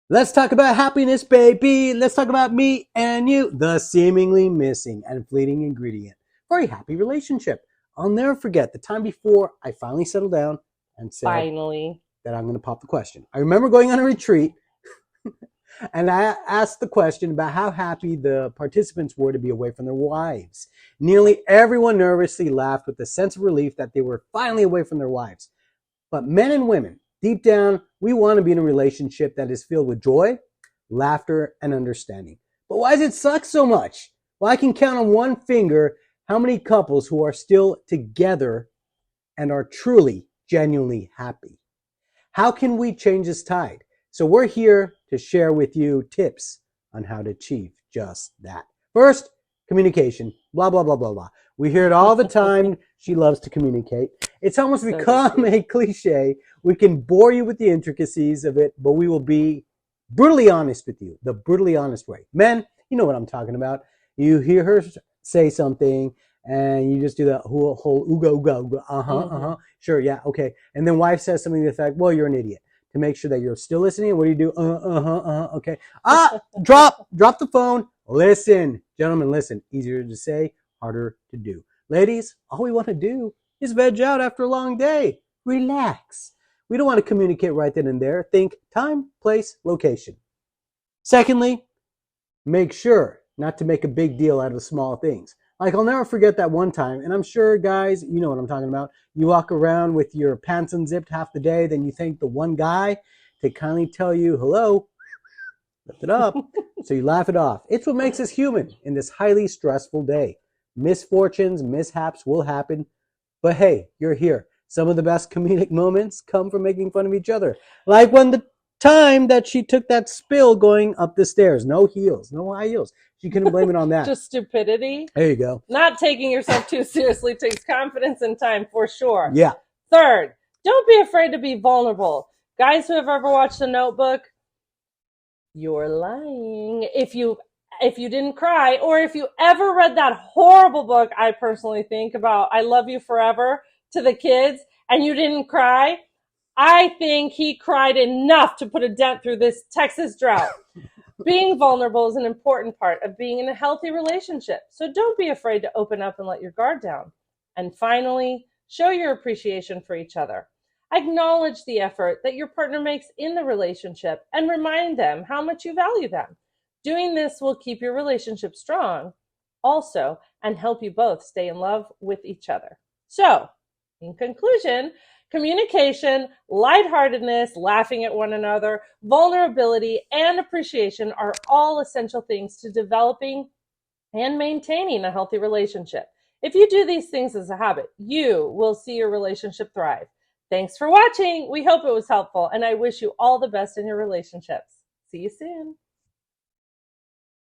Let's talk about happiness, baby. Let's talk about me and you, the seemingly missing and fleeting ingredient for a happy relationship. I'll never forget the time before I finally settled down and said Finally. that I'm going to pop the question. I remember going on a retreat and I asked the question about how happy the participants were to be away from their wives. Nearly everyone nervously laughed with the sense of relief that they were finally away from their wives. But men and women, deep down, we want to be in a relationship that is filled with joy, laughter, and understanding. But why does it suck so much? Well, I can count on one finger how many couples who are still together and are truly, genuinely happy. How can we change this tide? So we're here to share with you tips on how to achieve just that. First, communication. Blah, blah, blah, blah, blah. We hear it all the time. She loves to communicate. It's almost So become a cliche. We can bore you with the intricacies of it, but we will be brutally honest with you, the brutally honest way. Men, you know what I'm talking about. You hear her say something and you just do the whole ooga ooga ooga, sure, yeah, okay. And then wife says something to the effect, well, you're an idiot. To make sure that you're still listening, what do you do? Okay. Drop the phone. Listen, gentlemen, listen. Easier to say, harder to do. Ladies, all we want to do is veg out after a long day. Relax. We don't want to communicate right then and there. Think time, place, location. Secondly, make sure not to make a big deal out of small things. Like, I'll never forget that one time, and I'm sure, guys, you know what I'm talking about. You walk around with your pants unzipped half the day, then you thank the one guy to kindly tell you, hello, lift it up. So you laugh it off. It's what makes us human in this highly stressful day. Misfortunes, mishaps will happen, but hey, you're here. Some of the best comedic moments come from making fun of each other. Like when the time that she took that spill going up the stairs. No heels, no high heels. She couldn't blame it on that. just stupidity. There you go. Not taking yourself too seriously takes confidence and time for sure. Yeah. Third, don't be afraid to be vulnerable. Guys who have ever watched The Notebook, you're lying. If you didn't cry, or if you ever read that horrible book, I personally think about I Love You Forever to the kids, and you didn't cry, I think he cried enough to put a dent through this Texas drought. Being vulnerable is an important part of being in a healthy relationship. So don't be afraid to open up and let your guard down. And finally, show your appreciation for each other. Acknowledge the effort that your partner makes in the relationship and remind them how much you value them. Doing this will keep your relationship strong also and help you both stay in love with each other. So, in conclusion, communication, lightheartedness, laughing at one another, vulnerability, and appreciation are all essential things to developing and maintaining a healthy relationship. If you do these things as a habit, you will see your relationship thrive. Thanks for watching. We hope it was helpful, and I wish you all the best in your relationships. See you soon.